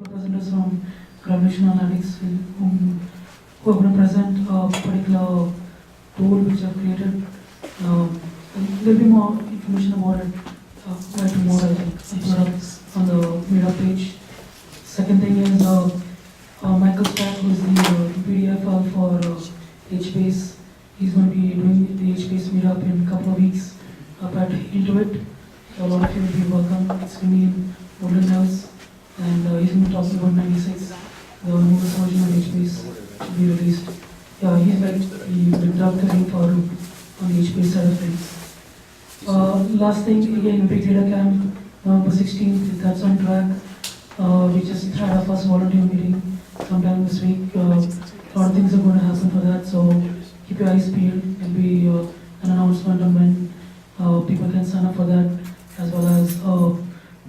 Presenters from Graduation Analytics who are going to present a particular tool which I've created. There'll be more information about it by tomorrow, I think. I'll put up on the meetup page. Second thing is Michael Stack, who is the PDF file for HBase. He's going to be doing the HBase meetup in a couple of weeks up at Intuit. So a lot of you will be welcome. It's going to be in Woodland House. And he's going to be talking about 96, the newest version of HBase to be released. Yeah, he's like the doctoring for Hadoop on the HBase side of things. Last thing, again, Big Data Camp, November 16th, that's on track. We just had our first volunteer meeting sometime this week. A lot of things are going to happen for that, so keep your eyes peeled. There'll be an announcement on when people can sign up for that, as well as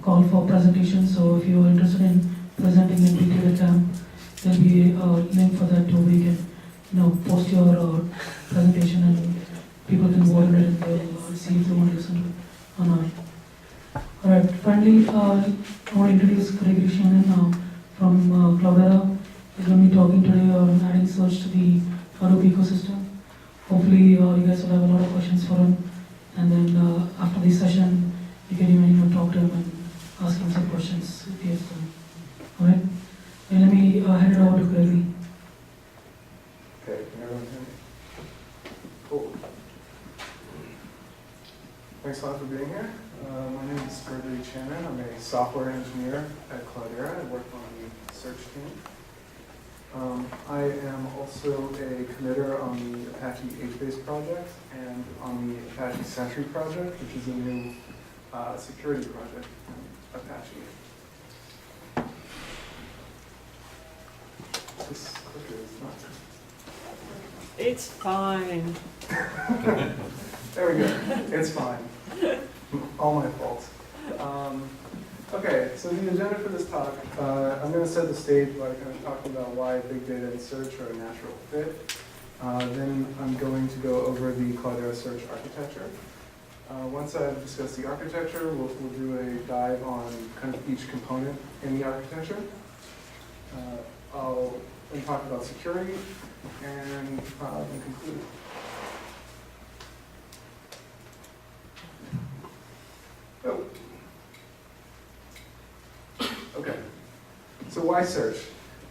call for presentations. So if you're interested in presenting in Big Data Camp, there'll be a link for that too, where you can post your presentation and people can vote on it and they'll see if they want to listen to it or not. Alright, finally, I want to introduce Gregory Shannon from Cloudera. He's going to be talking today on adding search to the Hadoop ecosystem. Hopefully, you guys will have a lot of questions for him. And then after this session, you can even talk to him and ask him some questions if he has them. Alright? And let me hand it over to Gregory. Okay, can everyone hear me? Cool. Thanks a lot for being here. My name is Gregory Shannon. I'm a software engineer at Cloudera. I work on the search team. I am also a committer on the Apache HBase project and on the Apache Sentry project, which is a new security project in Apache. This clicker is not. It's fine. There we go. It's fine. All my fault. Okay, so the agenda for this talk, I'm going to set the stage by kind of talking about why big data and search are a natural fit. Then I'm going to go over the Cloudera search architecture. Once I've discussed the architecture, we'll do a dive on kind of each component in the architecture. I'll then talk about security and then conclude. Oh. Okay, so why search?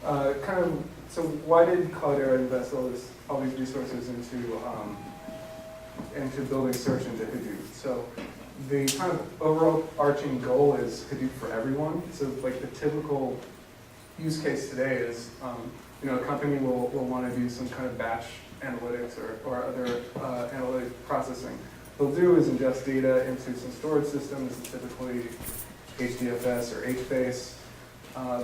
So why did Cloudera invest all these resources into building search into Hadoop? So the kind of overarching goal is Hadoop for everyone. So like the typical use case today is, a company will want to do some kind of batch analytics or other analytic processing. What they'll do is ingest data into some storage systems, typically HDFS or HBase.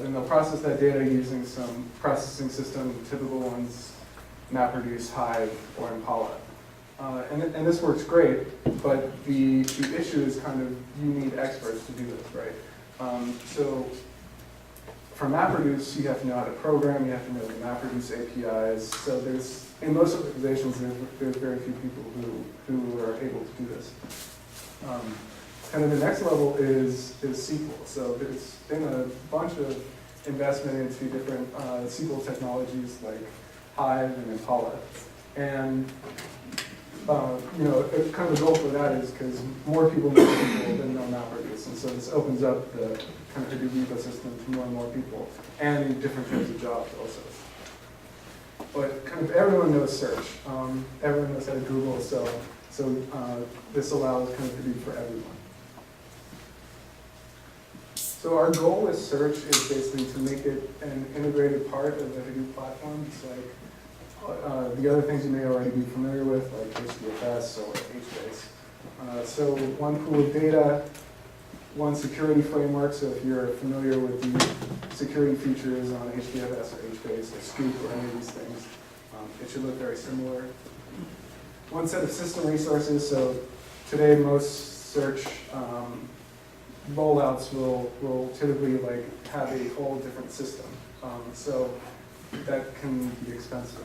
Then they'll process that data using some processing system, typical ones, MapReduce, Hive, or Impala. And this works great, but the issue is kind of you need experts to do this, right? So for MapReduce, you have to know how to program, you have to know the MapReduce APIs. So in most organizations, there's very few people who are able to do this. Kind of the next level is SQL. So there's been a bunch of investment into different SQL technologies like Hive and Impala. And kind of the goal for that is because more people know SQL than know MapReduce. And so this opens up the kind of Hadoop ecosystem to more and more people and different kinds of jobs also. But kind of everyone knows search. Everyone knows how to Google, so this allows kind of Hadoop for everyone. So our goal with search is basically to make it an integrated part of the Hadoop platform. It's like the other things you may already be familiar with, like HDFS or HBase. So one pool of data, one security framework. So if you're familiar with the security features on HDFS or HBase or Scoop or any of these things, it should look very similar. One set of system resources. So today most search rollouts will typically have a whole different system. So that can be expensive.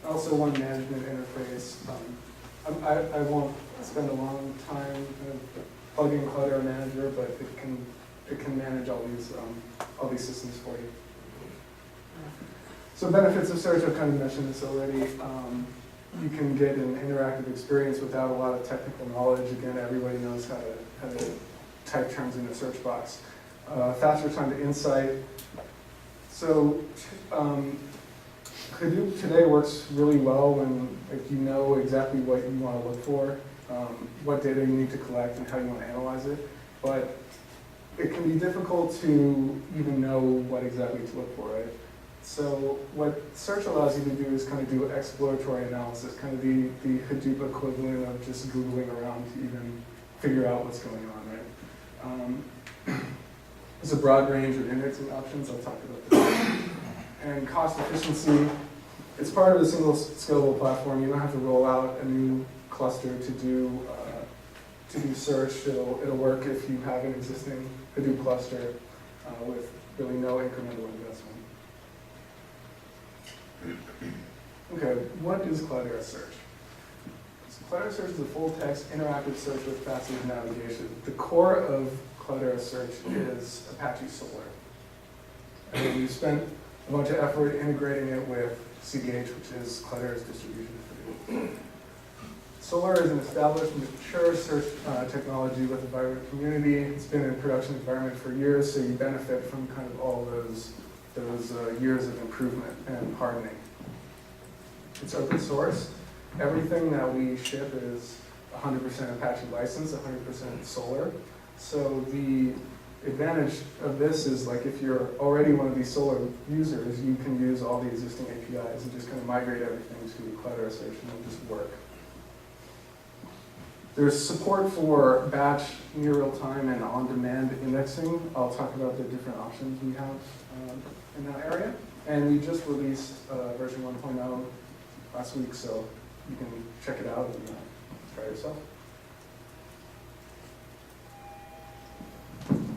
Also one management interface. I won't spend a long time kind of plugging Cloudera Manager, but it can manage all these systems for you. So benefits of search, I've kind of mentioned this already. You can get an interactive experience without a lot of technical knowledge. Again, everybody knows how to type terms in a search box. Faster time to insight. So Hadoop today works really well when you know exactly what you want to look for, what data you need to collect, and how you want to analyze it. But it can be difficult to even know what exactly to look for, right? So what search allows you to do is kind of do exploratory analysis, kind of the Hadoop equivalent of just Googling around to even figure out what's going on, right? There's a broad range of indexing options. I'll talk about this. And cost efficiency, it's part of a single scalable platform. You don't have to roll out a new cluster to do search. It'll work if you have an existing Hadoop cluster with really no incremental investment. Okay, what is Cloudera Search? So Cloudera Search is a full-text interactive search with passive navigation. The core of Cloudera Search is Apache Solr. And we've spent a bunch of effort integrating it with CDH, which is Cloudera's distribution for Hadoop. Solr is an established, mature search technology with a vibrant community. It's been in a production environment for years, so you benefit from kind of all those years of improvement and hardening. It's open source. Everything that we ship is 100% Apache license, 100% Solr. So the advantage of this is, like, if you're already one of these Solr users, you can use all the existing APIs and just kind of migrate everything to Cloudera Search and it'll just work. There's support for batch, near real-time, and on-demand indexing. I'll talk about the different options we have in that area. And we just released version 1.0 last week, so you can check it out and try it yourself.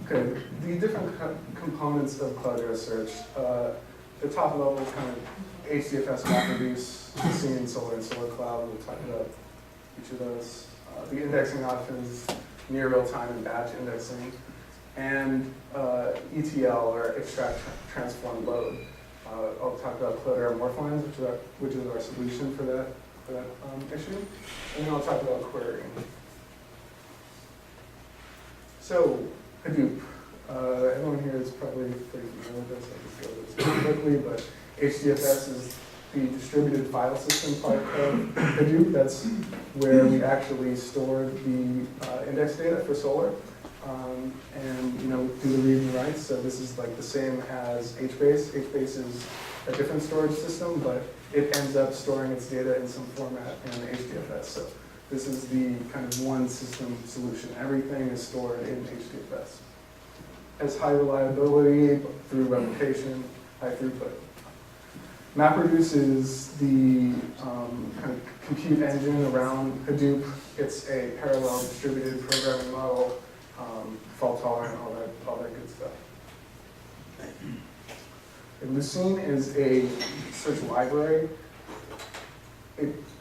Okay, the different components of Cloudera Search. The top level is kind of HDFS MapReduce, Lucene, Solr, and Solr Cloud. We'll talk about each of those. The indexing options, near real-time and batch indexing, and ETL, or extract, transform, load. I'll talk about Cloudera Morphlines, which is our solution for that issue, and then I'll talk about querying. So Hadoop. Everyone here is probably pretty familiar with this. I'll just go over this quickly, but HDFS is the distributed file system part of Hadoop. That's where we actually store the index data for Solr, and do the read and write. So this is like the same as HBase. HBase is a different storage system, but it ends up storing its data in some format in HDFS. So this is the kind of one system solution. Everything is stored in HDFS. Has high reliability through replication, high throughput. MapReduce is the kind of compute engine around Hadoop. It's a parallel distributed programming model, fault tolerant, all that good stuff. And Lucene is a search library.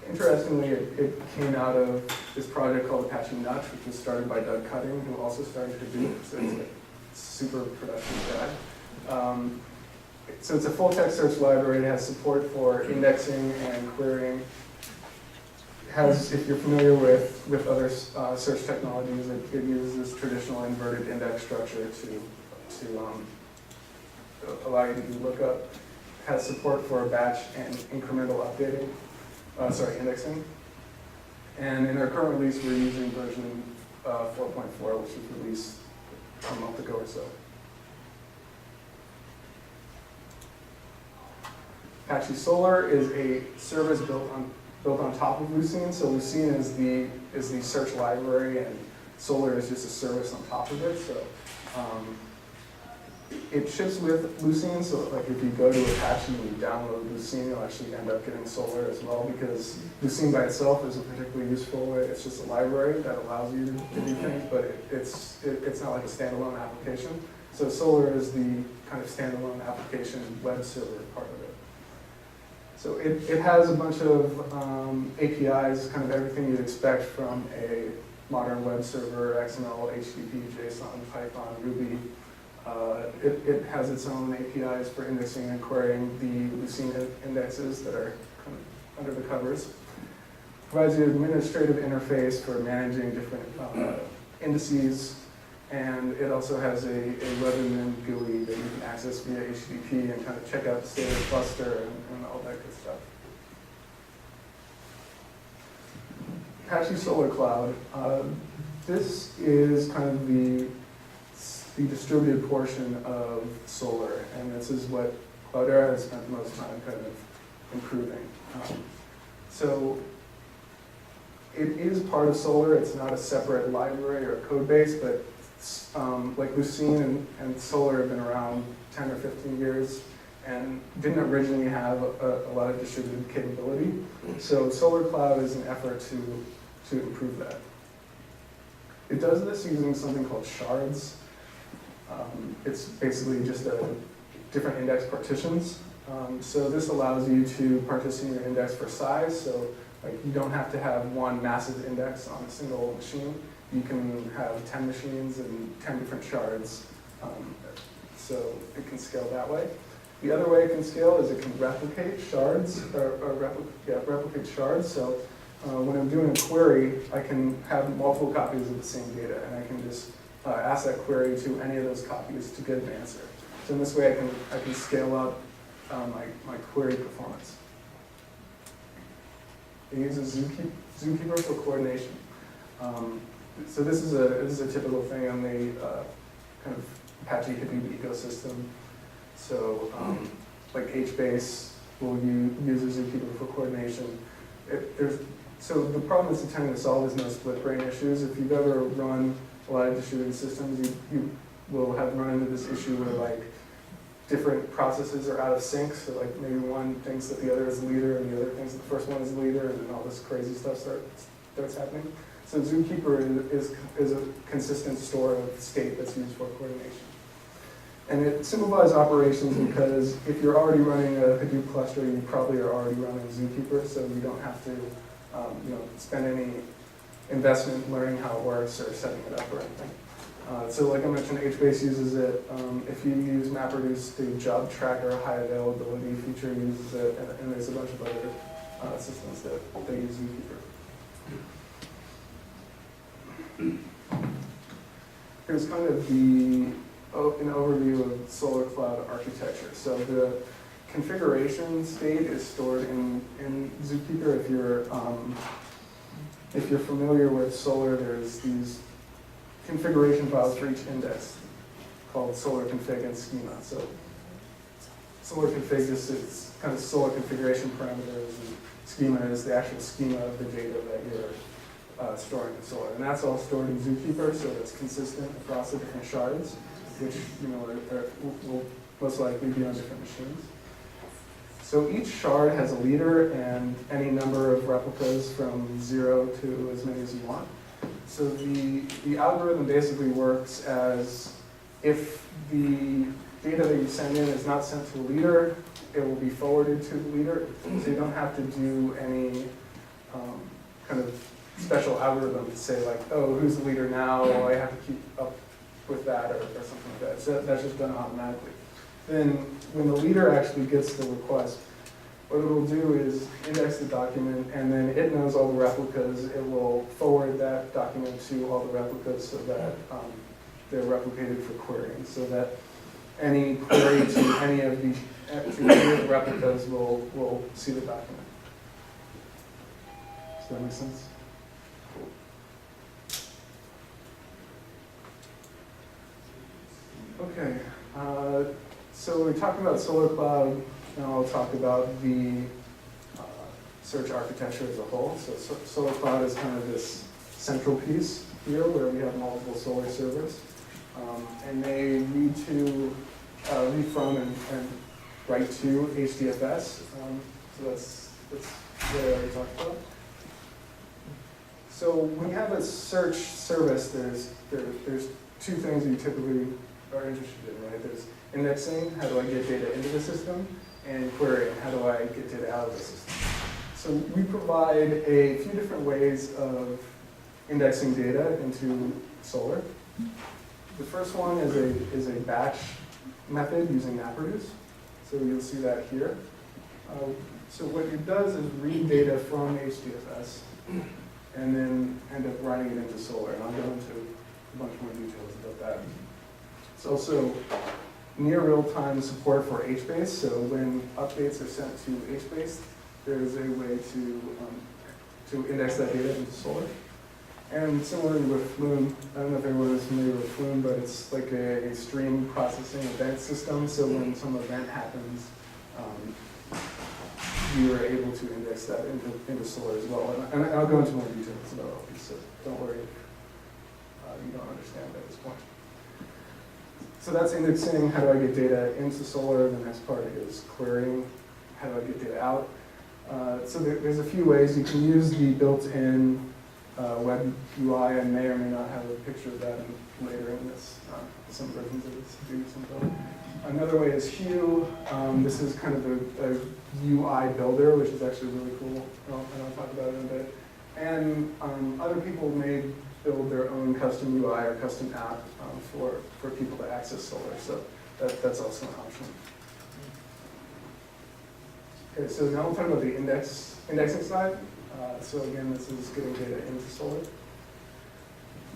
Interestingly, it came out of this project called Apache Nutch, which was started by Doug Cutting, who also started Hadoop, so it's like super productive guy. So it's a full-text search library. It has support for indexing and querying. It has, if you're familiar with other search technologies, it uses traditional inverted index structure to allow you to do lookup. It has support for batch and incremental updating, indexing. And in our current release, we're using version 4.4, which was released a month ago or so. Apache Solr is a service built on top of Lucene. So Lucene is the search library, and Solr is just a service on top of it. So it ships with Lucene. So like if you go to Apache and you download Lucene, you'll actually end up getting Solr as well, because Lucene by itself isn't particularly useful. It's just a library that allows you to do things, but it's not like a standalone application. So Solr is the kind of standalone application web server part of it. So it has a bunch of APIs, kind of everything you'd expect from a modern web server, XML, HTTP, JSON, Python, Ruby. It has its own APIs for indexing and querying the Lucene indexes that are kind of under the covers. Provides you an administrative interface for managing different indices, and it also has a web-admin GUI that you can access via HTTP and kind of check out the state of the cluster and all that good stuff. Apache Solar Cloud. This is kind of the distributed portion of Solar, and this is what Cloudera has spent the most time kind of improving. So it is part of Solar. It's not a separate library or code base, but like Lucene and Solar have been around 10 or 15 years and didn't originally have a lot of distributed capability. So Solar Cloud is an effort to improve that. It does this using something called shards. It's basically just different index partitions. So this allows you to partition your index for size. So like you don't have to have one massive index on a single machine. You can have 10 machines and 10 different shards. So it can scale that way. The other way it can scale is it can replicate shards, replicate shards. So when I'm doing a query, I can have multiple copies of the same data, and I can just ask that query to any of those copies to get an answer. So in this way, I can scale up my query performance. It uses Zookeeper for coordination. So this is a typical thing on the kind of Apache Hadoop ecosystem. So like HBase will use a Zookeeper for coordination. So the problem it's intending to solve is no split brain issues. If you've ever run a lot of distributed systems, you will have run into this issue where like different processes are out of sync. So like maybe one thinks that the other is the leader and the other thinks that the first one is the leader, and then all this crazy stuff starts happening. So Zookeeper is a consistent store of state that's used for coordination. And it simplifies operations because if you're already running a Hadoop cluster, you probably are already running Zookeeper, so you don't have to spend any investment learning how it works or setting it up or anything. So like I mentioned, HBase uses it. If you use MapReduce, the job tracker high availability feature uses it, and there's a bunch of other systems that they use Zookeeper. Here's kind of an overview of Solar Cloud architecture. So the configuration state is stored in Zookeeper. If you're familiar with Solar, there's these configuration files for each index called Solar config and schema. So Solar config just is kind of Solar configuration parameters, and schema is the actual schema of the data that you're storing in Solar. And that's all stored in Zookeeper, so it's consistent across the different shards, which will most likely be on different machines. So each shard has a leader and any number of replicas from 0 to as many as you want. So the algorithm basically works as if the data that you send in is not sent to the leader, it will be forwarded to the leader. So you don't have to do any kind of special algorithm to say like, oh, who's the leader now? Well, I have to keep up with that or something like that. So that's just done automatically. Then when the leader actually gets the request, what it will do is index the document, and then it knows all the replicas. It will forward that document to all the replicas so that they're replicated for querying, so that any query to any of the replicas will see the document. Does that make sense? Okay, so we talked about Solar Cloud. Now I'll talk about the search architecture as a whole. So Solar Cloud is kind of this central piece here where we have multiple Solar servers. And they read from and write to HDFS. So that's what I already talked about. So when you have a search service, there's two things you typically are interested in, right? There's indexing, how do I get data into the system, and querying, how do I get data out of the system. So we provide a few different ways of indexing data into Solr. The first one is a batch method using MapReduce. So you'll see that here. So what it does is read data from HDFS and then end up writing it into Solr. And I'll go into a bunch more details about that. It's also near real-time support for HBase. So when updates are sent to HBase, there's a way to index that data into Solr. And similarly with Flume, I don't know if everyone is familiar with Flume, but it's like a stream processing event system. So when some event happens, you are able to index that into Solr as well. And I'll go into more details about all these, so don't worry if you don't understand at this point. So that's indexing. How do I get data into Solr? The next part is querying. How do I get data out? So there's a few ways. You can use the built-in web UI. I may or may not have a picture of that later in this. Some versions of this do some. Another way is Hue. This is kind of a UI builder, which is actually really cool. I'll talk about it in a bit. And other people may build their own custom UI or custom app for people to access Solr. So that's also an option. Okay, so now we'll talk about the indexing side. So again, this is getting data into Solr.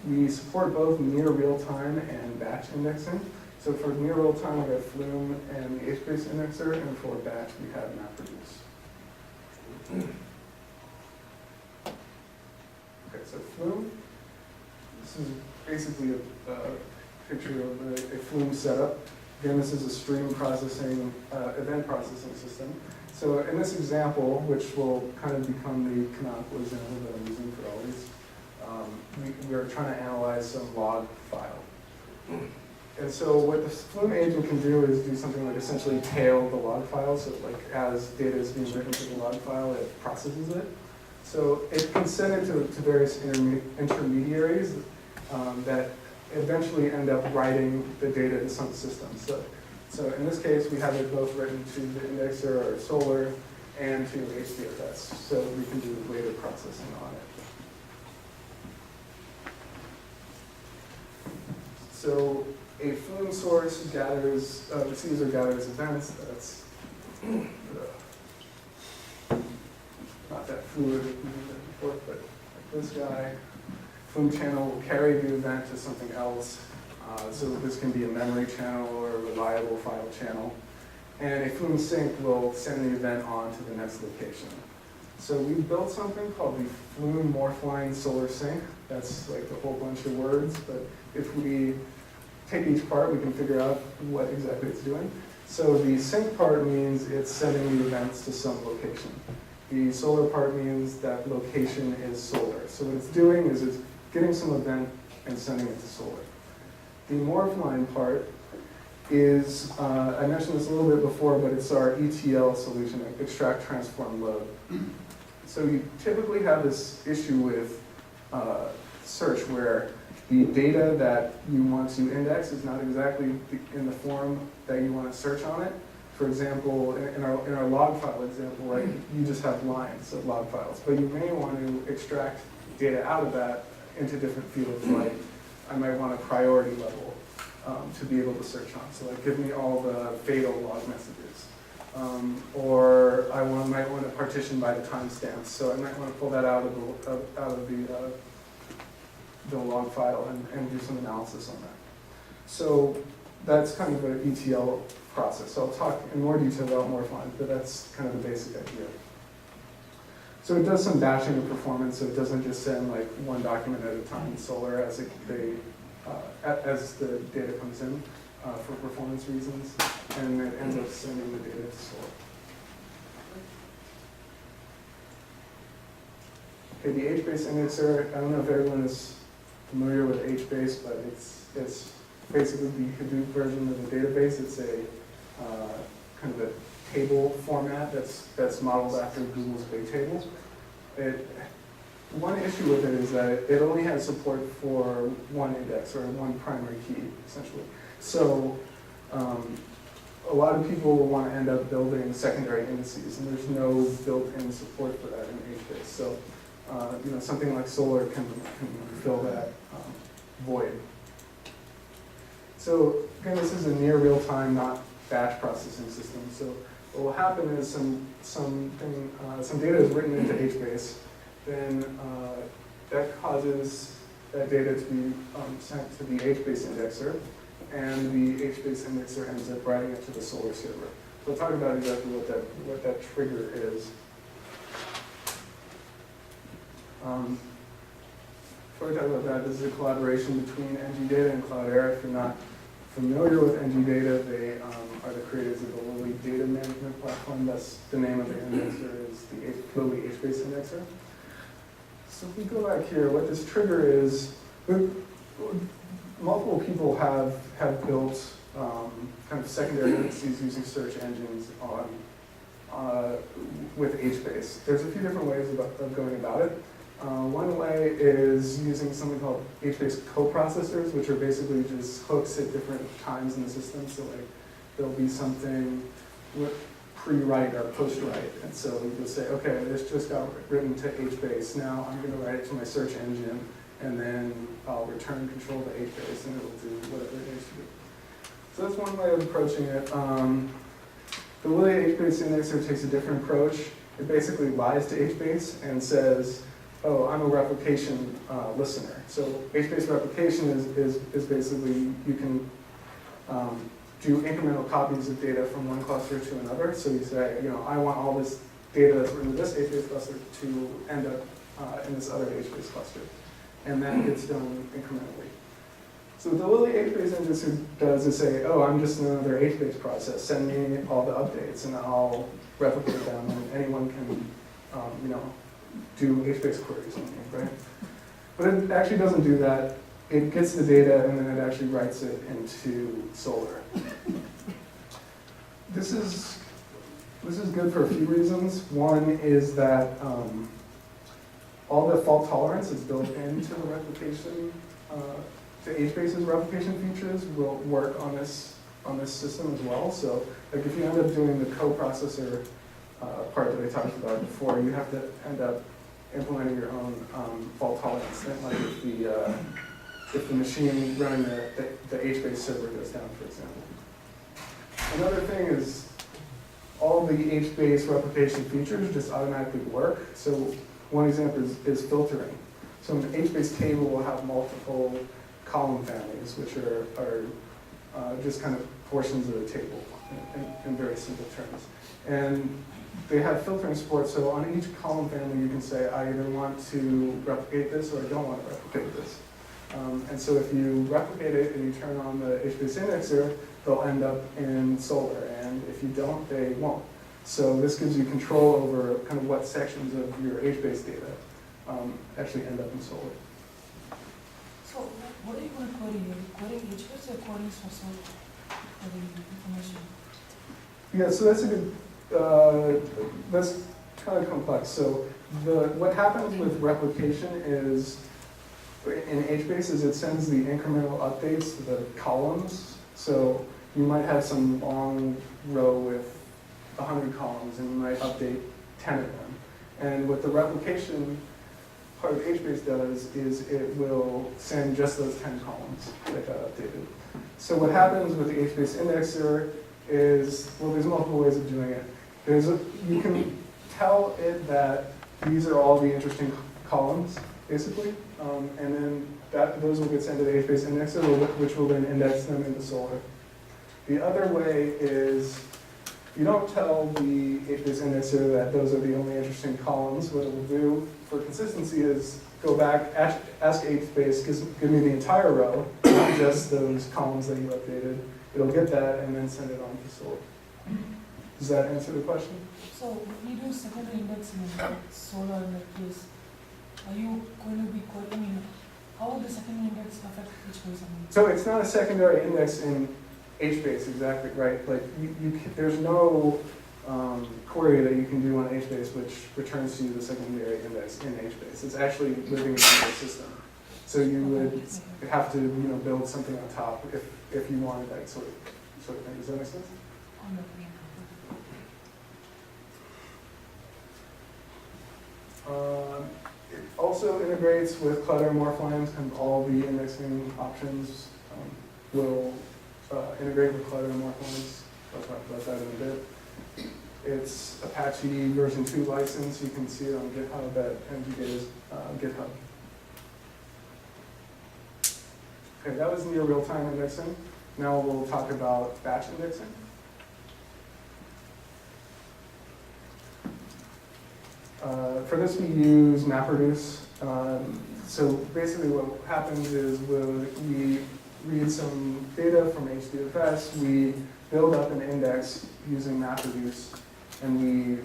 We support both near real-time and batch indexing. So for near real-time, we have Flume and the HBase indexer, and for batch, we have MapReduce. Okay, so Flume. This is basically a picture of a Flume setup. Again, this is a stream processing, event processing system. So in this example, which will kind of become the canonical example that I'm using for all these, we are trying to analyze some log file. And so what the Flume agent can do is do something like essentially tail the log file. So like as data is being written to the log file, it processes it. So it can send it to various intermediaries that eventually end up writing the data to some system. So in this case, we have it both written to the indexer or Solr and to HDFS. So we can do later processing on it. So a Flume source gathers, receives or gathers events. That's not that fluid before, but like this guy. Flume channel will carry the event to something else. So this can be a memory channel or a reliable file channel. And a Flume sync will send the event on to the next location. So we built something called the Flume Morphline Solr Sync. That's like a whole bunch of words, but if we take each part, we can figure out what exactly it's doing. So the sync part means it's sending the events to some location. The Solr part means that location is Solr. So what it's doing is it's getting some event and sending it to Solr. The Morphline part is, I mentioned this a little bit before, but it's our ETL solution, extract, transform, load. So you typically have this issue with search where the data that you want to index is not exactly in the form that you want to search on it. For example, in our log file example, right, you just have lines of log files, but you may want to extract data out of that into different fields, like I might want a priority level to be able to search on. So like give me all the fatal log messages. Or I might want to partition by the timestamps. So I might want to pull that out of the log file and do some analysis on that. So that's kind of an ETL process. So I'll talk in more detail about Morphline, but that's kind of the basic idea. So it does some batching of performance, so it doesn't just send like one document at a time in Solr as the data comes in for performance reasons, and it ends up sending the data to Solr. Okay, the HBase indexer, I don't know if everyone is familiar with HBase, but it's basically the Hadoop version of the database. It's a kind of a table format that's modeled after Google's Big Table. One issue with it is that it only has support for one index or one primary key, essentially. So a lot of people will want to end up building secondary indices, and there's no built-in support for that in HBase. So something like Solar can fill that void. So again, this is a near real-time, not batch processing system. So what will happen is some data is written into HBase, then that causes that data to be sent to the HBase indexer, and the HBase indexer ends up writing it to the Solar server. So I'll talk about exactly what that trigger is. Before we talk about that, this is a collaboration between NGData and Cloudera. If you're not familiar with NGData, they are the creators of the Lily data management platform. That's the name of the indexer, is the Lily HBase indexer. So if we go back here, what this trigger is, multiple people have built kind of secondary indices using search engines with HBase. There's a few different ways of going about it. One way is using something called HBase coprocessors, which are basically just hooks at different times in the system. So like there'll be something pre-write or post-write. And so you'll say, okay, this just got written to HBase. Now I'm going to write it to my search engine, and then I'll return control to HBase, and it'll do whatever it needs to do. So that's one way of approaching it. The Lily HBase indexer takes a different approach. It basically lies to HBase and says, oh, I'm a replication listener. So HBase replication is basically you can do incremental copies of data from one cluster to another. So you say, I want all this data that's written to this HBase cluster to end up in this other HBase cluster. And that gets done incrementally. So what the Lily HBase indexer does is say, oh, I'm just another HBase process. Send me all the updates, and I'll replicate them, and anyone can, do HBase queries on me, right? But it actually doesn't do that. It gets the data, and then it actually writes it into Solar. This is good for a few reasons. One is that all the fault tolerance is built into the replication. The HBase's replication features will work on this system as well. So, like if you end up doing the coprocessor part that I talked about before, you have to end up implementing your own fault tolerance. Like if the machine running the HBase server goes down, for example. Another thing is all the HBase replication features just automatically work. So one example is filtering. So an HBase table will have multiple column families, which are just kind of portions of the table in very simple terms. And they have filtering support, so on each column family you can say, I either want to replicate this or I don't want to replicate this. And so if you replicate it and you turn on the HBase indexer, they'll end up in Solar, and if you don't, they won't. So this gives you control over kind of what sections of your HBase data actually end up in Solar. So what are you going to query? Are you querying HBase or querying for Solar for the information? Yeah, so that's a good, that's kind of complex. So what happens with replication is, in HBase, is it sends the incremental updates to the columns. So you might have some long row with 100 columns, and you might update 10 of them. And what the replication part of HBase does is it will send just those 10 columns that got updated. So what happens with the HBase indexer is, well, there's multiple ways of doing it. You can tell it that these are all the interesting columns, basically, and then those will get sent to the HBase indexer, which will then index them into Solar. The other way is you don't tell the HBase indexer that those are the only interesting columns. What it will do for consistency is go back, ask HBase, give me the entire row, not just those columns that you updated. It'll get that and then send it on to Solar. Does that answer the question? So when you do secondary indexing in Solar in that case, are you going to be querying, how will the secondary index affect HBase? So it's not a secondary index in HBase, exactly, right? Like there's no query that you can do on HBase which returns to you the secondary index in HBase. It's actually living in the system. So you would have to build something on top if you wanted that sort of thing. Does that make sense? It also integrates with clutter and morph lines, and all the indexing options will integrate with clutter and morph lines. I'll talk about that in a bit. It's Apache version 2 license. You can see it on GitHub at MGData's GitHub. Okay, that was near real-time indexing. Now we'll talk about batch indexing. For this we use MapReduce. So basically what happens is we read some data from HDFS, we build up an index using MapReduce, and we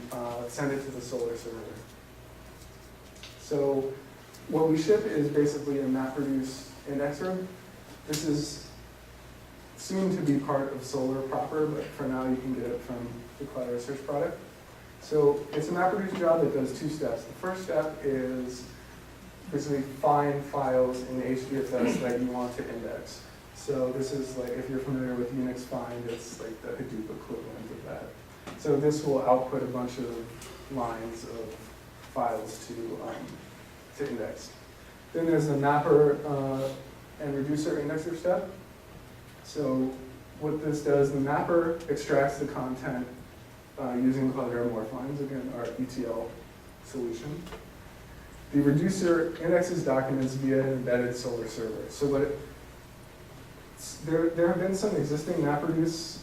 send it to the Solar server. So what we ship is basically a MapReduce indexer. This is soon to be part of Solar proper, but for now you can get it from the Cloudera Search product. So it's a MapReduce job that does 2 steps. The first step is basically find files in the HDFS that you want to index. So this is like, if you're familiar with Unix find, it's like the Hadoop equivalent of that. So this will output a bunch of lines of files to index. Then there's the mapper and reducer indexer step. So what this does, the mapper extracts the content using Cloudera morph lines, again, our ETL solution. The reducer indexes documents via an embedded Solar server. So there have been some existing MapReduce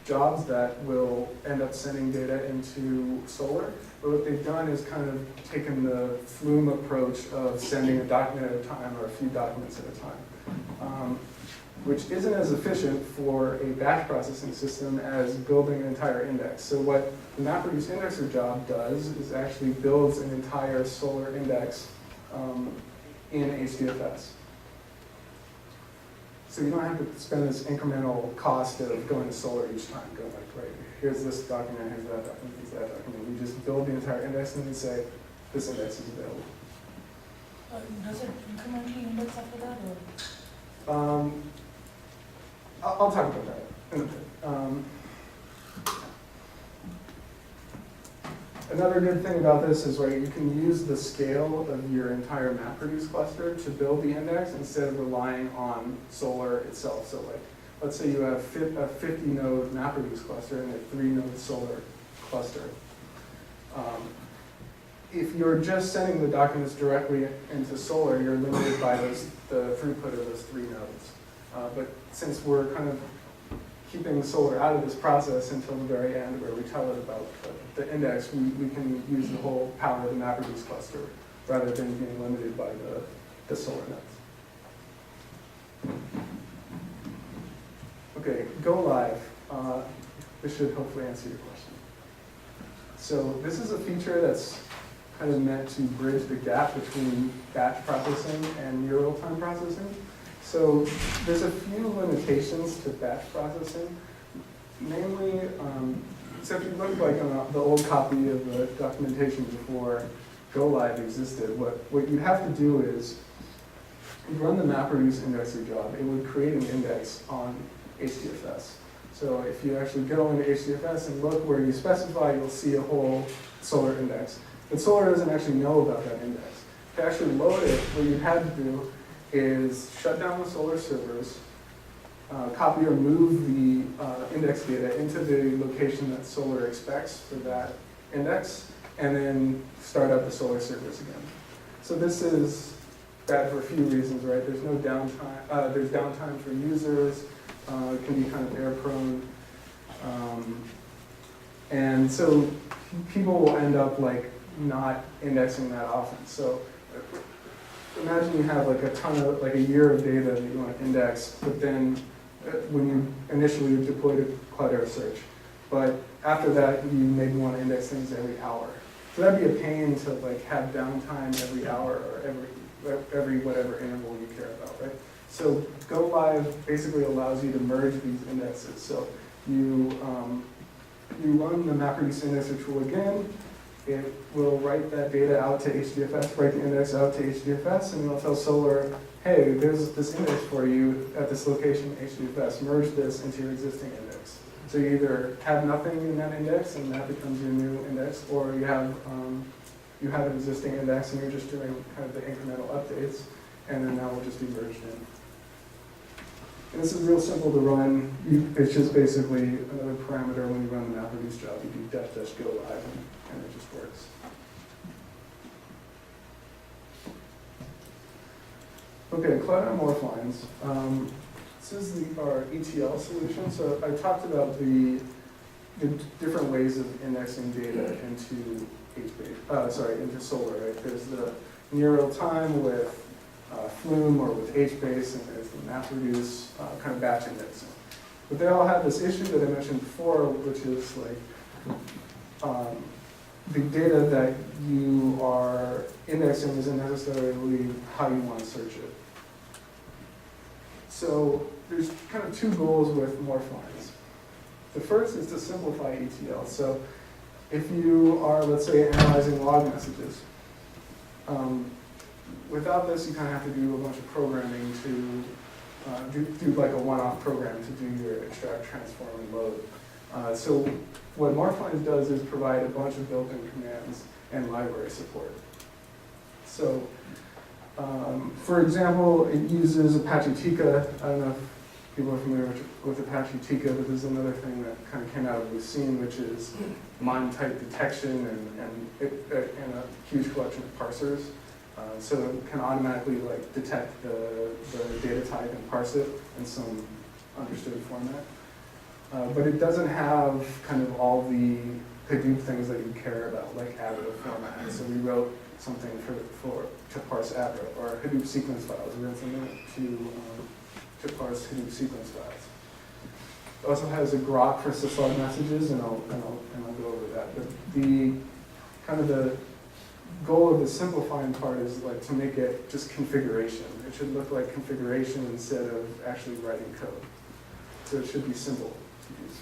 jobs that will end up sending data into Solar, but what they've done is kind of taken the Flume approach of sending a document at a time or a few documents at a time, which isn't as efficient for a batch processing system as building an entire index. So what the MapReduce indexer job does is actually builds an entire Solar index in HDFS. So you don't have to spend this incremental cost of going to Solar each time, going like, right, here's this document, here's that document, here's that document. You just build the entire index and then say, this index is available. Does it incrementally index after that, or? I'll talk about that in a bit. Another good thing about this is, right, you can use the scale of your entire MapReduce cluster to build the index instead of relying on Solar itself. So like, let's say you have a 50-node MapReduce cluster and a 3-node Solar cluster. If you're just sending the documents directly into Solar, you're limited by the throughput of those 3 nodes. But since we're kind of keeping Solar out of this process until the very end where we tell it about the index, we can use the whole power of the MapReduce cluster rather than being limited by the Solar nodes. Okay, go live. This should hopefully answer your question. So this is a feature that's kind of meant to bridge the gap between batch processing and near real-time processing. So there's a few limitations to batch processing. Namely, so if you look like on the old copy of the documentation before Go Live existed, what you have to do is you run the MapReduce indexer job. It would create an index on HDFS. So if you actually go into HDFS and look where you specify, you'll see a whole Solar index. But Solar doesn't actually know about that index. To actually load it, what you had to do is shut down the Solar servers, copy or move the index data into the location that Solar expects for that index, and then start up the Solar servers again. So this is bad for a few reasons, right? There's no downtime. There's downtime for users. It can be kind of error prone. And so people will end up like not indexing that often. So imagine you have like like a year of data that you want to index, but then when you initially deployed a Cloudera search, but after that you maybe want to index things every hour. So that'd be a pain to like have downtime every hour or every whatever interval you care about, right? So Go Live basically allows you to merge these indexes. So you run the MapReduce indexer tool again. It will write that data out to HDFS, write the index out to HDFS, and it'll tell Solar, hey, there's this index for you at this location, HDFS. Merge this into your existing index. So you either have nothing in that index, and that becomes your new index, or you have you have an existing index and you're just doing kind of the incremental updates, and then that will just be merged in. And this is real simple to run. It's just basically another parameter when you run the MapReduce job. You do --go live, and it just works. Okay, Cloud Morph lines. This is our ETL solution. So I talked about the different ways of indexing data into into Solar. Right? There's the near real time with Flume or with HBase, and there's the MapReduce kind of batch indexing. But they all have this issue that I mentioned before, which is like the data that you are indexing isn't necessarily how you want to search it. So there's kind of two goals with morph lines. The first is to simplify ETL. So if you are, let's say, analyzing log messages, without this, you kind of have to do a bunch of programming to do like a one-off program to do your extract, transform, and load. So what Morphlines does is provide a bunch of built-in commands and library support. So for example, it uses Apache Tika. I don't know if people are familiar with Apache Tika, but there's another thing that kind of came out of Lucene, which is MON-type detection and a huge collection of parsers. So it can automatically like detect the data type and parse it in some understood format. But it doesn't have kind of all the Hadoop things that you care about, like Avro format. So we wrote something to parse Avro, or Hadoop sequence files. We wrote something to parse Hadoop sequence files. It also has a grok for syslog messages, and I'll go over that. But the kind of the goal of the simplifying part is like to make it just configuration. It should look like configuration instead of actually writing code. So it should be simple to use.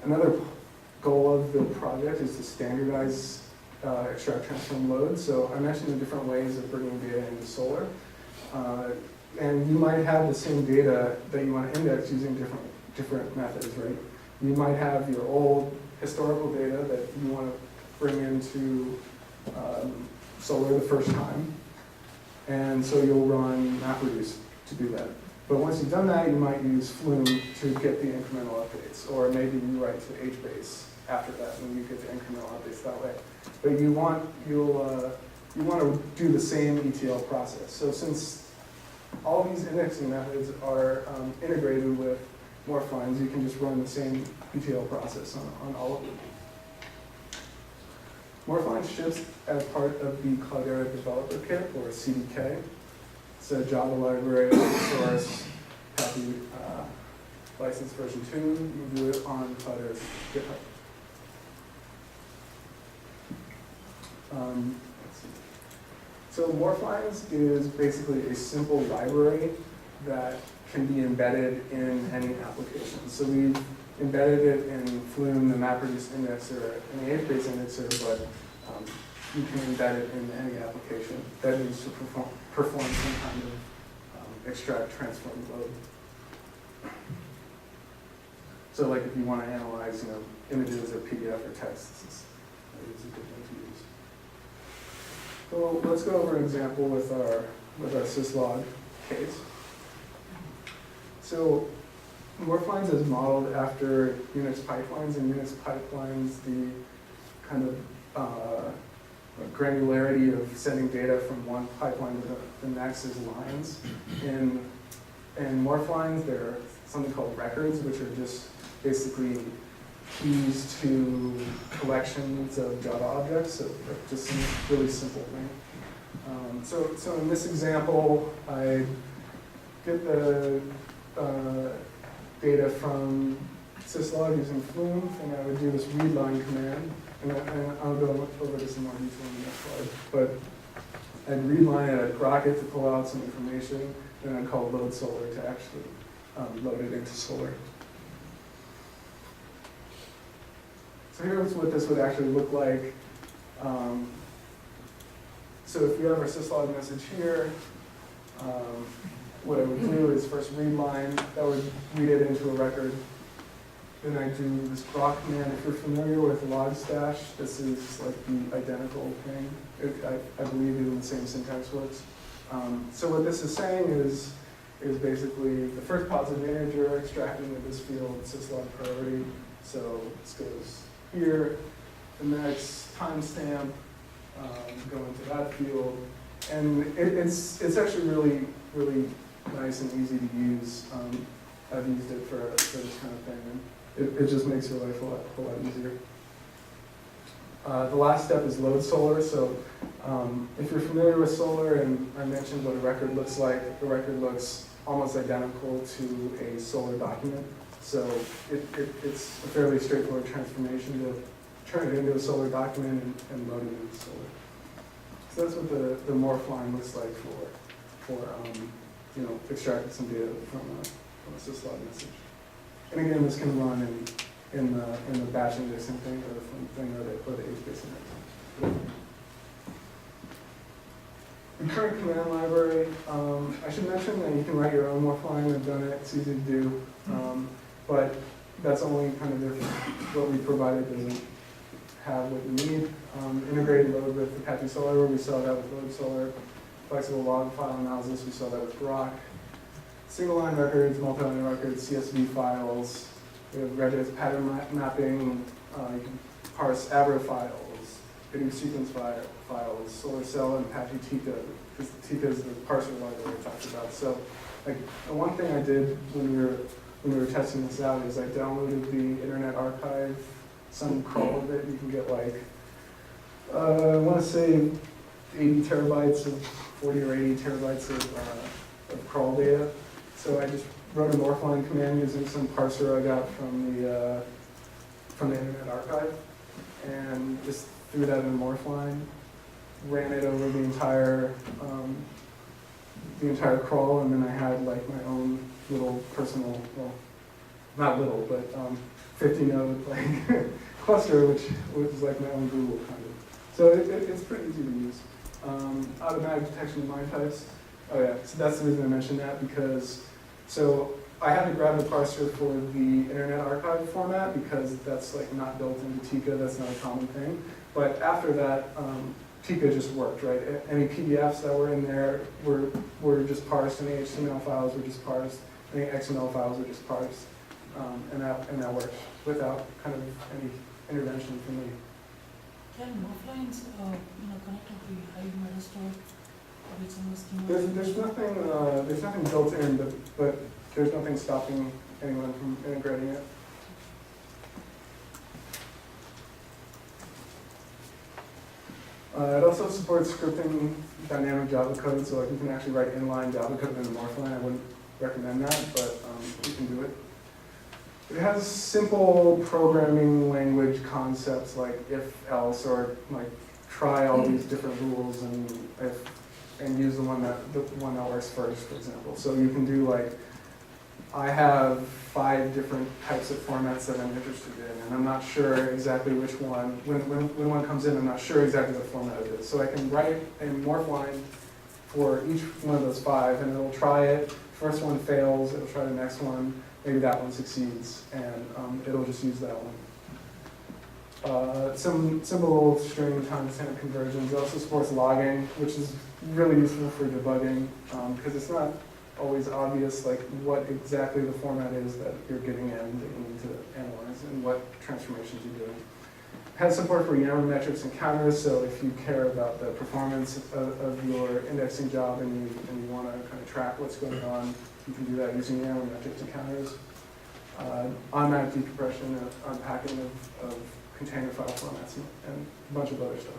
Another goal of the project is to standardize extract, transform, load. So I mentioned the different ways of bringing data into Solar. And you might have the same data that you want to index using different methods, right? You might have your old historical data that you want to bring into Solar the first time. And so you'll run MapReduce to do that. But once you've done that, you might use Flume to get the incremental updates, or maybe you write to HBase after that and you get the incremental updates that way. But you want to do the same ETL process. So since all these indexing methods are integrated with Morphlines, you can just run the same ETL process on all of them. Morphlines ships as part of the Cloudera Developer Kit, or CDK. It's a Java library, open source, happy license version 2. You can do it on Cloudera's GitHub. Let's see. So Morphlines is basically a simple library that can be embedded in any application. So we've embedded it in Flume, the MapReduce indexer, and the HBase indexer, but you can embed it in any application that needs to perform some kind of extract, transform, load. So like if you want to analyze, images or PDF or text, this is a good thing to use. So let's go over an example with our syslog case. So Morphlines is modeled after Unix pipelines, and Unix pipelines, the kind of granularity of sending data from one pipeline to the next is lines. In Morphlines, there are something called records, which are just basically keys to collections of Java objects, so just some really simple thing. So in this example, I get the data from syslog using Flume, and I would do this readline command, and I'll go over this in more detail in the next slide. But I'd readline it, I'd grok it to pull out some information, and I'd call load Solar to actually load it into Solar. So here's what this would actually look like. So if you have our syslog message here, what I would do is first read line, that would read it into a record. then I do this grok command. If you're familiar with logstash, this is like the identical thing. I believe even the same syntax works. So what this is saying is basically the first positive integer extracted into this field, syslog priority. So this goes here, the next timestamp, go into that field. And it's actually really nice and easy to use. I've used it for this kind of thing, and it just makes your life a lot easier. The last step is load Solr. So if you're familiar with Solr, and I mentioned what a record looks like, the record looks almost identical to a Solr document. So it's a fairly straightforward transformation to turn it into a Solr document and load it into Solr. So that's what the morph line looks like for extracting some data from a syslog message. And again, this can run in the batch indexing thing or the thing or the HBase indexing. The current command library, I should mention that you can write your own morph line. I've done it, it's easy to do. But that's only kind of if what we provided doesn't have what you need. Integrated load with Apache Solr, we saw that with load Solr. Flexible log file analysis, we saw that with grok. Single line records, multi-line records, CSV files. We have Redis pattern mapping. You can parse Abra files, Hadoop sequence files, Solr Cell, and Apache Tika, because Tika is the parser library I talked about. So, like, the one thing I did when we were testing this out is I downloaded the Internet Archive, some crawl of it. You can get like, I want to say 80 terabytes of 40 or 80 terabytes of crawl data. So I just wrote a morphline command using some parser I got from the Internet Archive, and just threw that in morphline, ran it over the entire crawl, and then I had like my own little personal, well, not little, but 50 node like cluster, which was like my own Google kind of. So it's pretty easy to use. Automatic detection of MIME types. Oh yeah, so that's the reason I mentioned that, because, so I had to grab the parser for the Internet Archive format because that's like not built into Tika, that's not a common thing. But after that, Tika just worked, right? Any PDFs that were in there were just parsed, any HTML files were just parsed, any XML files were just parsed, and that worked without kind of any intervention from me. Can offlines connect to the Hive metastore with some of the schema? There's nothing built in, but there's nothing stopping anyone from integrating it. It also supports scripting dynamic Java code, so like you can actually write inline Java code in a morphline. I wouldn't recommend that, but you can do it. It has simple programming language concepts like if, else, or like try all these different rules and use the one that works first, for example. So you can do like, I have 5 different types of formats that I'm interested in, and I'm not sure exactly which one. When one comes in, I'm not sure exactly what format it is. So I can write a morph line for each one of those 5, and it'll try it. First one fails, it'll try the next one. Maybe that one succeeds, and it'll just use that one. Some simple string timestamp conversions. It also supports logging, which is really useful for debugging, because it's not always obvious like what exactly the format is that you're getting in that you need to analyze and what transformations you're doing. It has support for YAML metrics and counters, so if you care about the performance of your indexing job and you want to kind of track what's going on, you can do that using YAML metrics and counters. Automatic decompression, unpacking of container file formats, and a bunch of other stuff.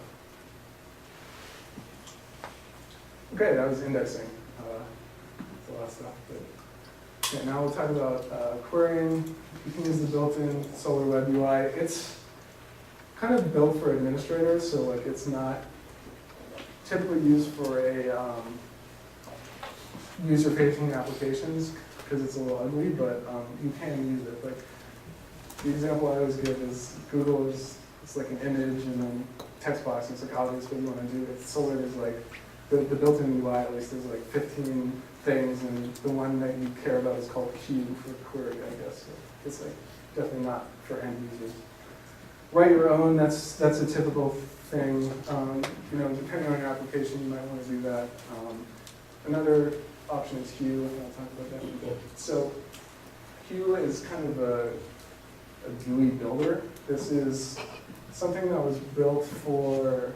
Okay, that was indexing. That's a lot of stuff. But okay, now we'll talk about querying. You can use the built-in Solr Web UI. It's kind of built for administrators, so like it's not typically used for a user-facing applications because it's a little ugly, but you can use it. Like the example I always give is Google is it's like an image and then text box, and it's like obvious what you want to do. Solr is like the built-in UI, at least, there's like 15 things, and the one that you care about is called queue for query, I guess. So it's like definitely not for end users. Write your own, that's a typical thing. You know, depending on your application, you might want to do that. Another option is Hue, and I'll talk about that in a bit. So Hue is kind of a GUI builder. This is something that was built for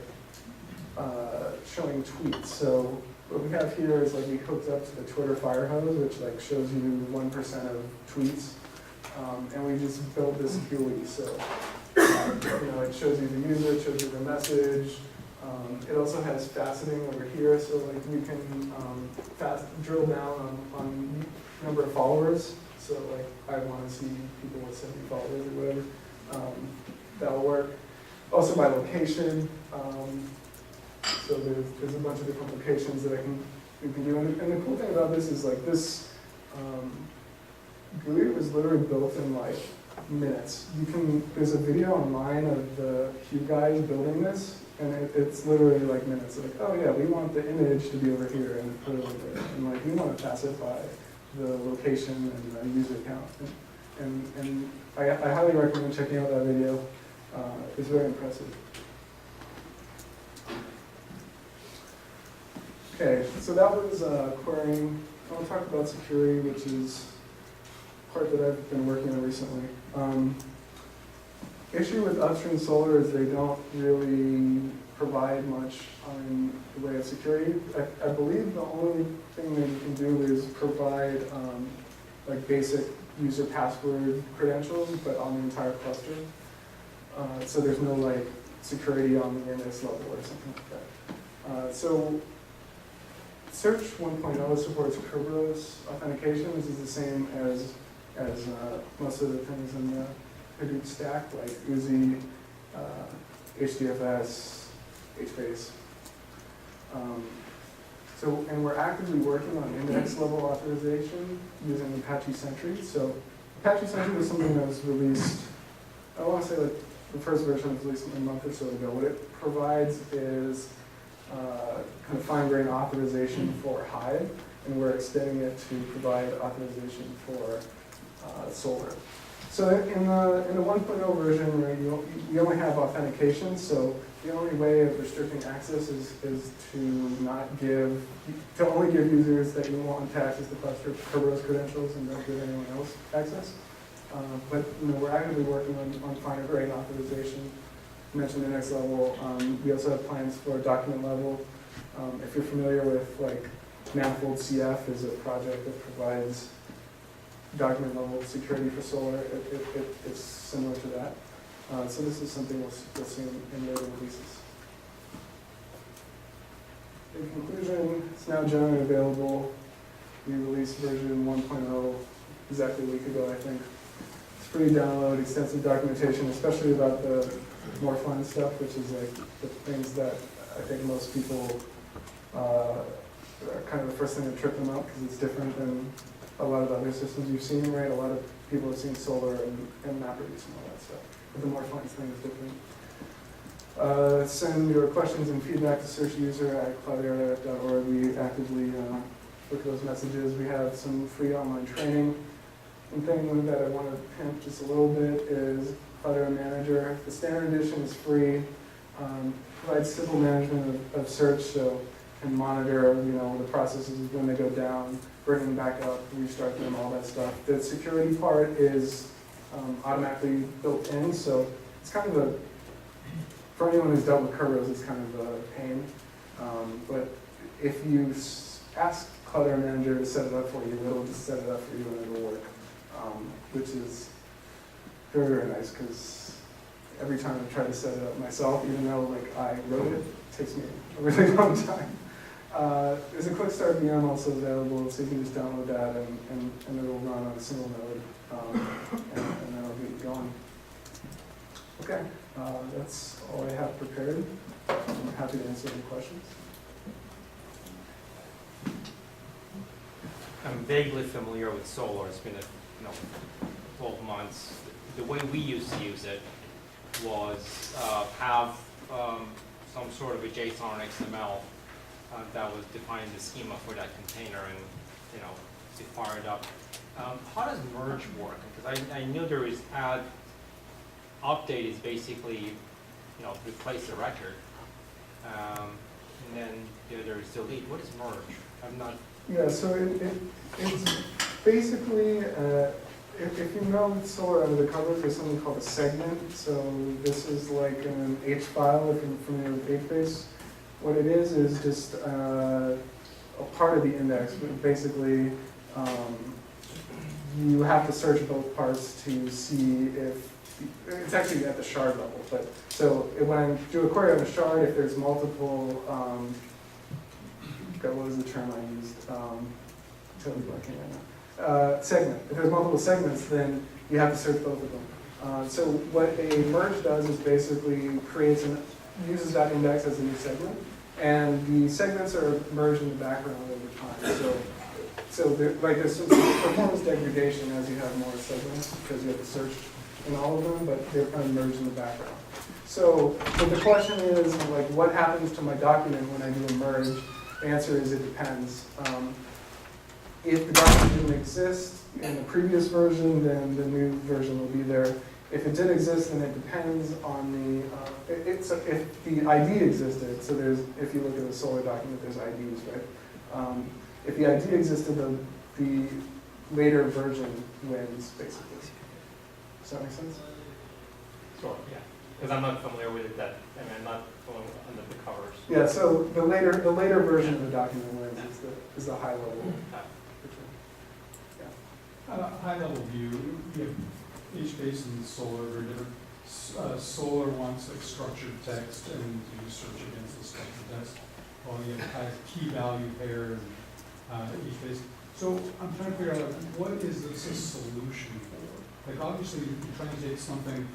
showing tweets. So what we have here is like we hooked up to the Twitter fire hose, which like shows you 1% of tweets. And we just built this GUI. So you know, it shows you the user, it shows you the message. It also has faceting over here, so like we can drill down on number of followers. So like I want to see people with 70 followers or whatever. That'll work. Also by location. So there's a bunch of different locations that we can do. And the cool thing about this is like this GUI was literally built in like minutes. There's a video online of the Hue guys building this, and it's literally like minutes. Like, oh yeah, we want the image to be over here and put it over there. And like we want to pass it by the location and the user account. And I highly recommend checking out that video. It's very impressive. Okay, so that was querying. I'll talk about security, which is part that I've been working on recently. Issue with upstream solar is they don't really provide much on the way of security. I believe the only thing that you can do is provide like basic user password credentials, but on the entire cluster. So there's no like security on the index level or something like that. So Search 1.0 supports Kerberos authentication. This is the same as most of the things in the Hadoop stack, like Uzi, HDFS, HBase. And we're actively working on index level authorization using Apache Sentry. So Apache Sentry was something that was released, I want to say like the first version was released a month or so ago. What it provides is kind of fine-grained authorization for Hive, and we're extending it to provide authorization for Solar. So in the 1.0 version, right, you only have authentication, so the only way of restricting access is to only give users that you want to access the cluster Kerberos credentials and don't give anyone else access. But you know, we're actively working on finer grained authorization. I mentioned index level. We also have plans for document level. If you're familiar with like Manifold CF is a project that provides document level security for Solar. It's similar to that. So this is something we'll see in later releases. In conclusion, it's now generally available. We released version 1.0 exactly a week ago, I think. It's free download, extensive documentation, especially about the more fun stuff, which is like the things that I think most people are kind of the first thing to trip them up because it's different than a lot of other systems you've seen, right? A lot of people have seen Solar and MapReduce and all that stuff. But the more fun thing is different. Send your questions and feedback to searchuser@cloudera.org. We actively look at those messages. We have some free online training. One thing that I want to pimp just a little bit is Cloudera Manager. The standard edition is free. Provides simple management of search, so can monitor, you know, the processes when they go down, bring them back up, restart them, all that stuff. The security part is automatically built in, so it's kind of for anyone who's dealt with Kerberos, it's kind of a pain. But if you ask Cloudera Manager to set it up for you, it'll just set it up for you and it'll work, which is very, very nice because every time I try to set it up myself, even though like I wrote it, it takes me a really long time. There's a quick start VM also available, so you can just download that and it'll run on a single node, and that'll get you going. Okay, that's all I have prepared. I'm happy to answer any questions. I'm vaguely familiar with Solar. It's been 12 months. The way we used to use it was have some sort of a JSON or XML that was defining the schema for that container, and to fire it up. How does merge work? Because I knew there is update is basically, replace the record. And then there is delete. What is merge? I'm not. Yeah, so it's basically, if you know Solar under the covers, there's something called a segment. So this is like an H file, if you're familiar with HBase. What it is just a part of the index. Basically, you have to search both parts to see if, it's actually at the shard level, but so when I do a query on a shard, if there's multiple, what was the term I used? Totally blanking right now. Segment. If there's multiple segments, then you have to search both of them. So what a merge does is basically uses that index as a new segment, and the segments are merged in the background over time. So there's some performance degradation as you have more segments because you have to search in all of them, but they're kind of merged in the background. So the question is, like, what happens to my document when I do a merge? The answer is it depends. If the document didn't exist in the previous version, then the new version will be there. If it did exist, then it depends on if the ID existed. So if you look at the Solar document, there's IDs, right? If the ID existed, the later version wins, basically. Does that make sense? Sure, yeah. Because I'm not familiar with it I'm not familiar under the covers. Yeah, so the later version of the document wins is the high level. High level view, you have HBase and Solar are very different. Solar wants like structured text and you search against the structured text. While you have kind of key value pair and HBase. So I'm trying to figure out, like, what is this a solution for? Like, obviously you're trying to take something,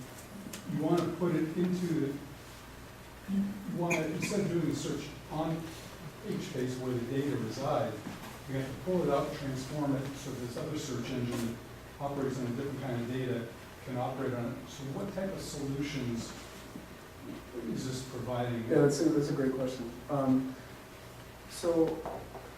you want to put it into you want to, instead of doing the search on HBase where the data reside, you have to pull it out, transform it so this other search engine operates on a different kind of data, can operate on it. So what type of solutions is this providing? Yeah, that's a great question. So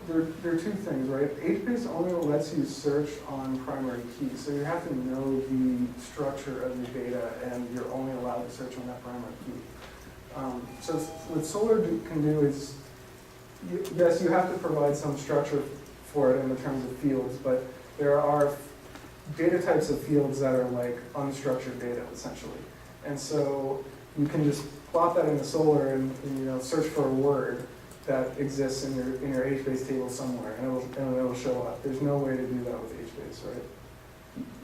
there are two things, right? HBase only lets you search on primary key, so you have to know the structure of your data, and you're only allowed to search on that primary key. So what Solar can do is, yes, you have to provide some structure for it in the terms of fields, but there are data types of fields that are like unstructured data, essentially. And so you can just plot that into Solar and search for a word that exists in your HBase table somewhere, and it'll show up. There's no way to do that with HBase, right?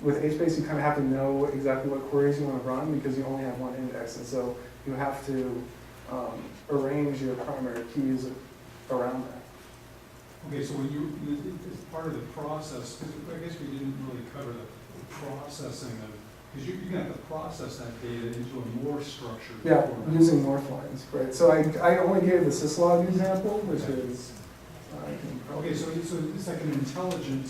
With HBase, you kind of have to know exactly what queries you want to run because you only have one index, and so you have to arrange your primary keys around that. Okay, so when as part of the process, because I guess we didn't really cover the processing of, because you're going to have to process that data into a more structured format. Using morph lines, right? So I only gave the syslog example, which is, okay, so it's like an intelligent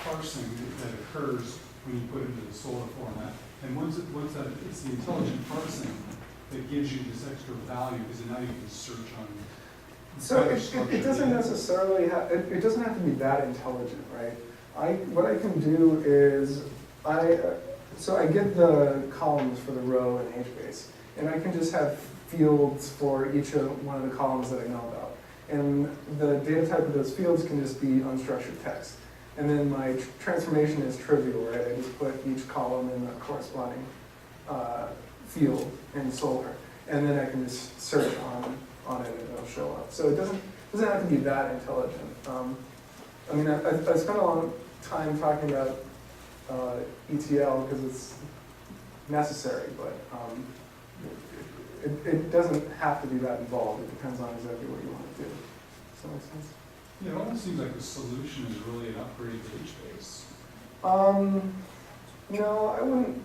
parsing that occurs when you put it into the Solar format. And once it's the intelligent parsing that gives you this extra value, because now you can search on. So it doesn't necessarily have, it doesn't have to be that intelligent, right? What I can do is, so I get the columns for the row in HBase, and I can just have fields for each one of the columns that I know about. And the data type of those fields can just be unstructured text. And then my transformation is trivial, right? I just put each column in the corresponding field in Solar. And then I can just search on it and it'll show up. So it doesn't have to be that intelligent. I mean, I spent a long time talking about ETL because it's necessary, but it doesn't have to be that involved. It depends on exactly what you want to do. Does that make sense? Yeah, it almost seems like the solution is really an upgrade to HBase. No, I wouldn't.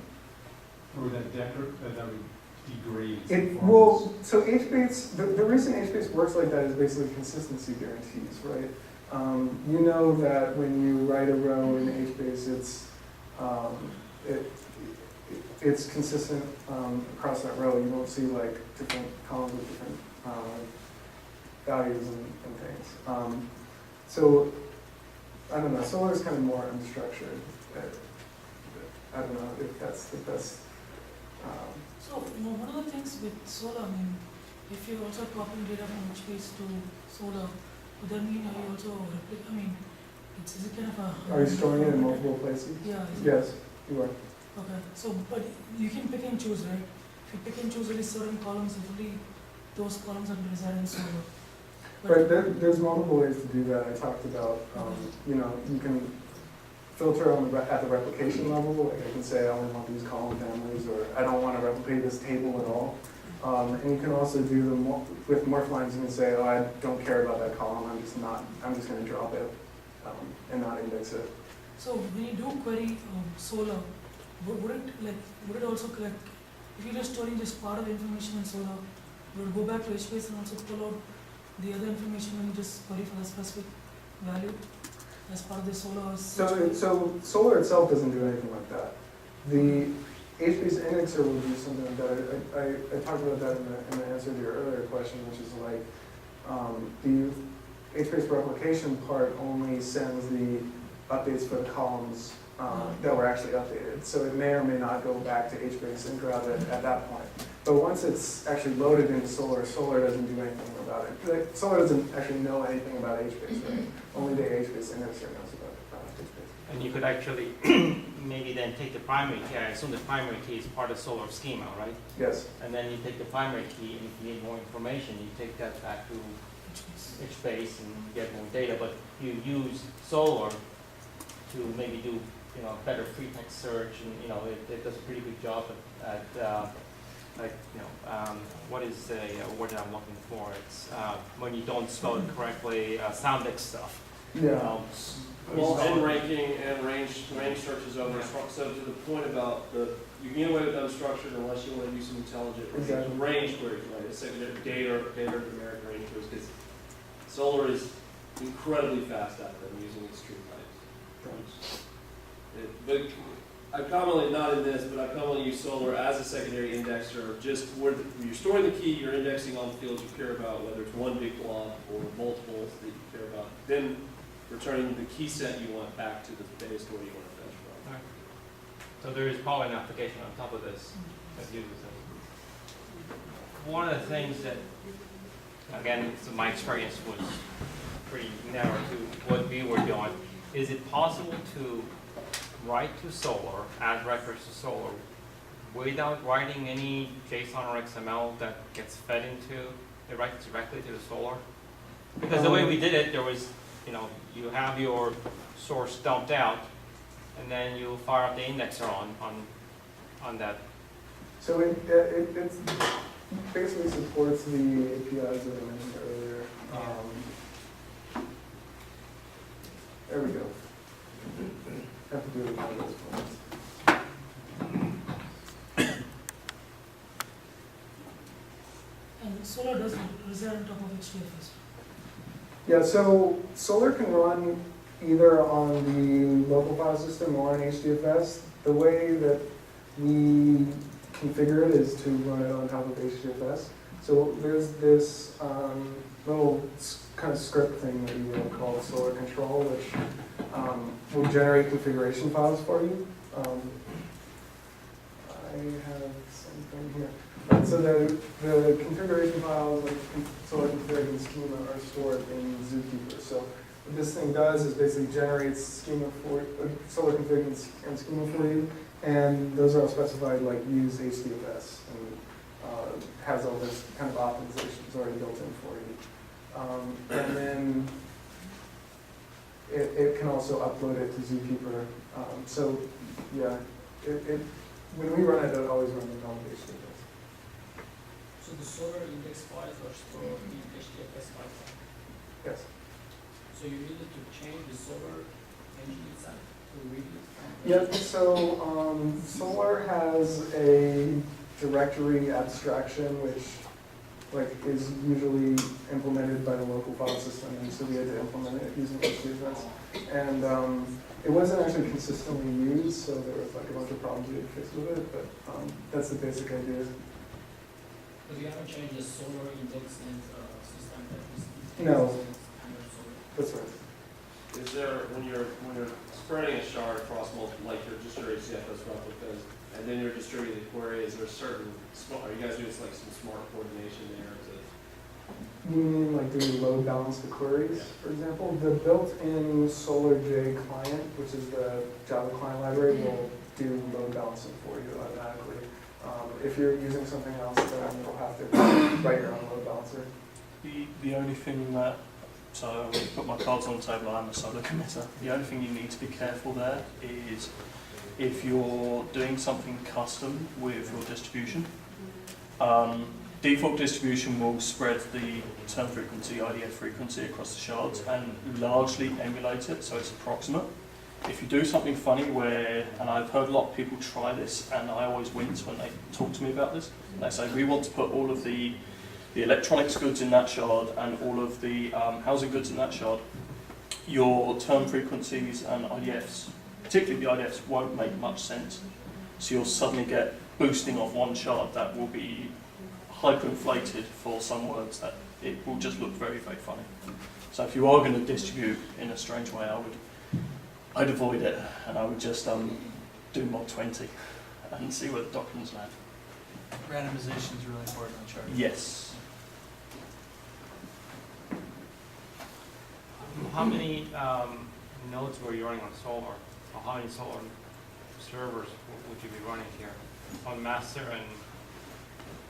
Or that would degrade It will. So HBase, the reason HBase works like that is basically consistency guarantees, right? You know that when you write a row in HBase, it's consistent across that row. You won't see like different columns with different values and things. So I don't know, solar is kind of more unstructured. I don't know if that's the best. So, one of the things with solar, I mean, if you're also copying data from HPS to solar, would that mean are you also, I mean, is it kind of a... Are you storing it in multiple places? Yeah. is it- Yes, you are. Okay, so, but you can pick and choose, right? If you pick and choose only certain columns, usually those columns are reside in solar. Right, there's multiple ways to do that. I talked about, you know, you can filter on at the replication level. Like I can say I only want these column families, or I don't want to replicate this table at all. And you can also do them with morph lines. You can say, oh, I don't care about that column. I'm just going to drop it and not index it. So when you do query solar, would it also collect, if you're just storing just part of the information in solar, would it go back to HBase and also pull out the other information when you just query for the specific value as part of the solar? So solar itself doesn't do anything like that. The HBase indexer will do something like that. I talked about that in the answer to your earlier question, which is like the HBase replication part only sends the updates for the columns that were actually updated. So it may or may not go back to HBase and grab it at that point. But once it's actually loaded into Solar, Solar doesn't do anything about it. Like, Solar doesn't actually know anything about HBase, right? Only the HBase indexer knows about HBase. And you could actually maybe then take the primary key. I assume the primary key is part of Solar schema, right? Yes. And then you take the primary key, and if you need more information, you take that back to HBase and get more data. But you use Solar to maybe do, you know, better free text search, and you know it does a pretty good job at like, you know, what is a word that I'm looking for? It's when you don't spell it correctly, soundex stuff. Yeah. Well, and ranking and range searches over. So to the point about you can get away with unstructured unless you want to do some intelligent Exactly. range queries, right? It's secondary data numeric range queries, because Solar is incredibly fast at them using extreme types. But I commonly, not in this, but I commonly use Solar as a secondary indexer, just where you're storing the key, you're indexing on the fields you care about, whether it's one big blob or multiples that you care about. Then returning the key set you want back to the data store you want to fetch from. Right. So there is probably an application on top of this that uses it. One of the things that, again, so my experience was pretty narrow to what we were doing. Is it possible to write to Solar, add records to Solar, without writing any JSON or XML that gets fed into, it writes directly to the Solar? Because the way we did it, there was, you know, you have your source dumped out, and then you fire up the indexer on that. So it basically supports the APIs that I mentioned earlier. There we go. Have to do it with one of those forms. And solar does reside on top of HDFS. Yeah, so Solar can run either on the local file system or on HDFS. The way that we configure it is to run it on top of HDFS. So there's this little kind of script thing that you will call Solar Control, which will generate configuration files for you. I have something here. Right, so the configuration files, like Solar config and schema, are stored in Zookeeper. So what this thing does is basically generates schema for Solar config and schema for you, and those are all specified like use HDFS, and has all this kind of optimizations already built in for you. And then it can also upload it to Zookeeper. So yeah, when we run it, it always runs on HDFS. So the Solar index files are stored in HDFS file. Yes. So you needed to change the Solar engine itself to read it from Yep, so Solar has a directory abstraction which is usually implemented by the local file system, and so we had to implement it using HDFS. And it wasn't actually consistently used, so there was like a bunch of problems we had to fix with it, but that's the basic idea. Because you haven't changed the Solar index and system that is No. under Solar. That's right. is there, when you're spreading a shard across multiple, like you're distributing CFS replicas, and then you're distributing the query, is there a certain, are you guys doing like some smart coordination there to? You mean like doing load balance the queries, for example? The built-in SolarJ client, which is the Java client library, will do load balancing for you automatically. If you're using something else, then you'll have to write your own load balancer. The only thing that, so I'm going to put my cards on the table, I'm a solar committer. The only thing you need to be careful there is if you're doing something custom with your distribution. Default distribution will spread the term frequency, IDF frequency across the shards and largely emulate it, so it's approximate. If you do something funny where, and I've heard a lot of people try this, and I always wince when they talk to me about this, and they say, we want to put all of the electronics goods in that shard and all of the housing goods in that shard, your term frequencies and IDFs, particularly the IDFs, won't make much sense. So you'll suddenly get boosting off one shard that will be hyperinflated for some words that it will just look very, very funny. So if you are going to distribute in a strange way, I'd avoid it, and I would just do mod 20 and see where the documents land. Randomization is really important on charting. Yes. How many nodes were you running on Solar? Or how many Solar servers would you be running here? On master and...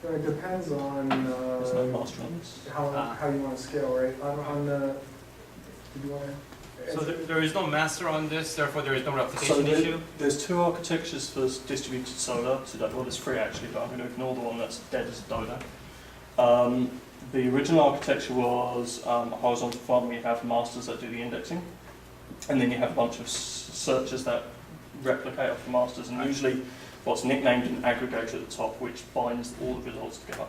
It depends on There's no master on this. how you want to scale, right? On the, did you want to? So there is no master on this, therefore there is no replication So issue? there's two architectures for distributed solar. So well, there's three actually, but I'm going to ignore the one that's dead as a dodo. The original architecture was a horizontal farm where you have masters that do the indexing, and then you have a bunch of searchers that replicate off the masters, and usually what's nicknamed an aggregator at the top, which binds all the results together.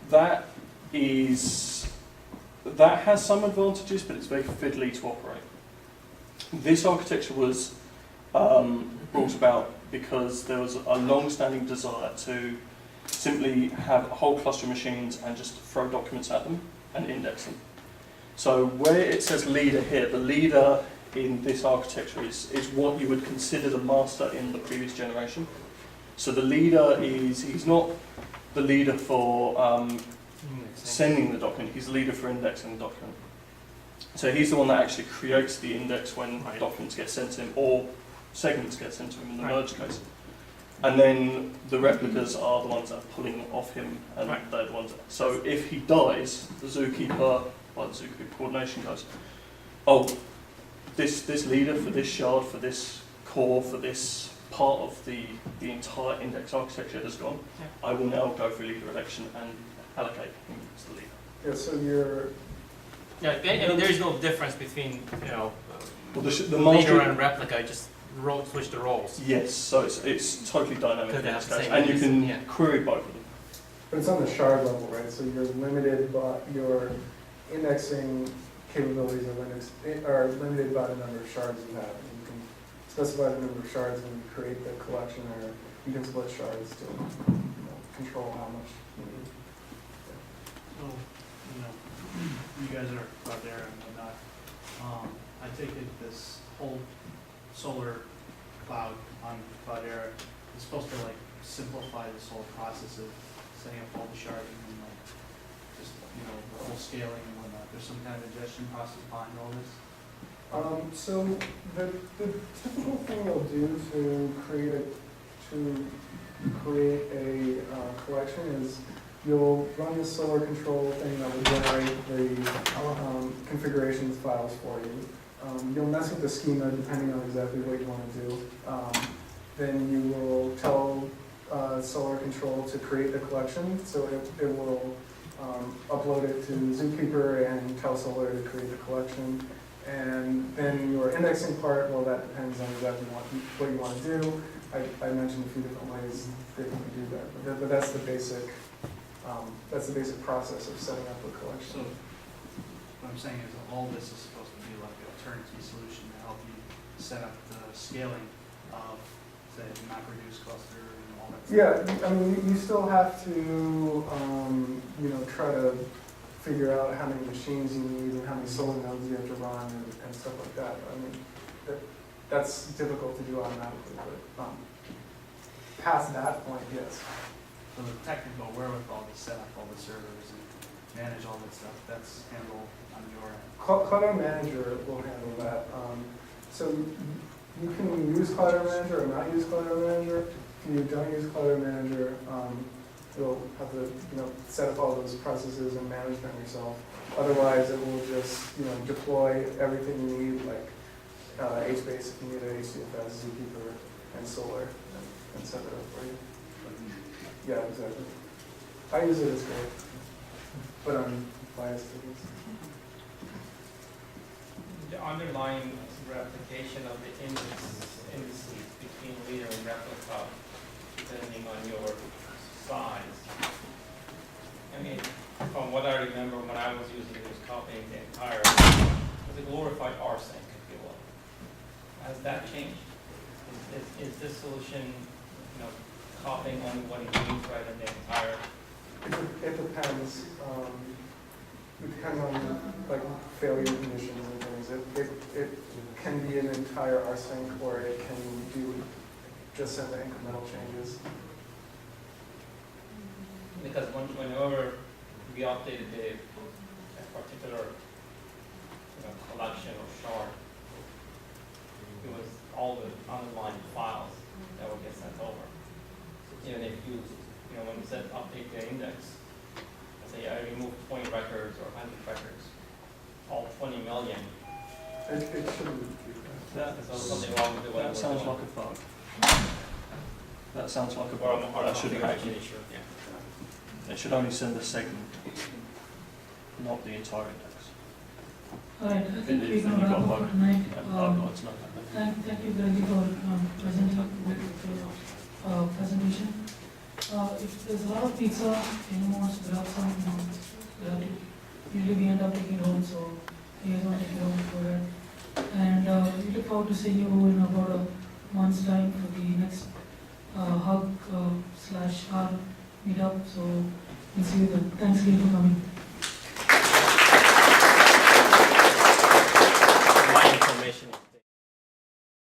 That has some advantages, but it's very fiddly to operate. This architecture was brought about because there was a long-standing desire to simply have a whole cluster of machines and just throw documents at them and index them. So where it says leader here, the leader in this architecture is what you would consider the master in the previous generation. So the leader he's not the leader for sending the document, he's the leader for indexing the document. So he's the one that actually creates the index when documents get sent to him or segments get sent to him in the merge case. And then the replicas are the ones that are pulling off him, and they're the ones that, so if he dies, the zookeeper, well, the zookeeper coordination goes, oh, this leader for this shard, for this core, for this part of the entire index architecture has gone. I will now go for leader election and allocate him as the leader. Yeah, so you're... Yeah, I mean, there is no difference between, Well, the leader master, and replica, just switch the roles. yes, so it's totally dynamic Because in they this have the case, same and you use, can yeah. query both of them. But it's on the shard level, right? So you're limited by your indexing capabilities are limited by the number of shards you have. And you can specify the number of shards when you create the collection, or you can split shards to control how much you need. So, you guys are out there and whatnot. I take it this whole solar cloud on Cloudera is supposed to like simplify this whole process of setting up all the sharding and like just the whole scaling and whatnot. There's some kind of ingestion process behind all this. So the typical thing you'll do to create a collection is you'll run the solar control thing that will generate the configurations files for you. You'll mess with the schema depending on exactly what you want to do. Then you will tell solar control to create the collection, so it will upload it to Zookeeper and tell solar to create the collection. And then your indexing part, well, that depends on exactly what you want to do. I mentioned a few different ways that you can do that, but that's the basic process of setting up a collection. So what I'm saying is that all this is supposed to be like a turnkey solution to help you set up the scaling of, say, the MapReduce cluster and all that stuff. Yeah, I mean, you still have to, try to figure out how many machines you need and how many solar nodes you have to run and stuff like that. I mean, that's difficult to do automatically, but past that point, yes. So the technical wherewithal to set up all the servers and manage all that stuff, that's handled on your end. Clutter Manager will handle that. So you can use Clutter Manager or not use Clutter Manager. If you don't use Clutter Manager, you'll have to set up all those processes and manage them yourself. Otherwise, it will just deploy everything you need, like HBase if you need a HDFS, Zookeeper, and Solar, and set it up for you. Yeah, exactly. I use it, it's great, but I'm biased to this. The underlying replication of the indices between leader and replica, depending on your size. I mean, from what I remember when I was using it, was copying the entire, it was a glorified rsync, if you will. Has that changed? Is this solution, copying only what it needs rather than the entire? It depends. It depends on like failure conditions and things. It can be an entire rsync, or it can do just some incremental changes. Because whenever we updated a particular collection or shard, it was all the underlying files that would get sent over. Even if you when you said update the index, say I removed 20 records or 100 records, all 20 million. It shouldn't be that. There's something wrong with the way That we're sounds doing like a bug. That sounds like a it. Or bug. That shouldn't happen. issue. Yeah. It should only send a segment, not the entire index. All right, I think It we're is, going then to you've wrap got up for tonight. No, it's not happening. Thank you, Greggy, for presenting with your presentation. If there's a lot of pizza, anyone wants to grab some, grab it. Usually we end up taking home, so you guys want to take it home for that. And we look forward to seeing you in about a month's time for the next hug /R meetup. So we'll see you then. Thanks again for coming.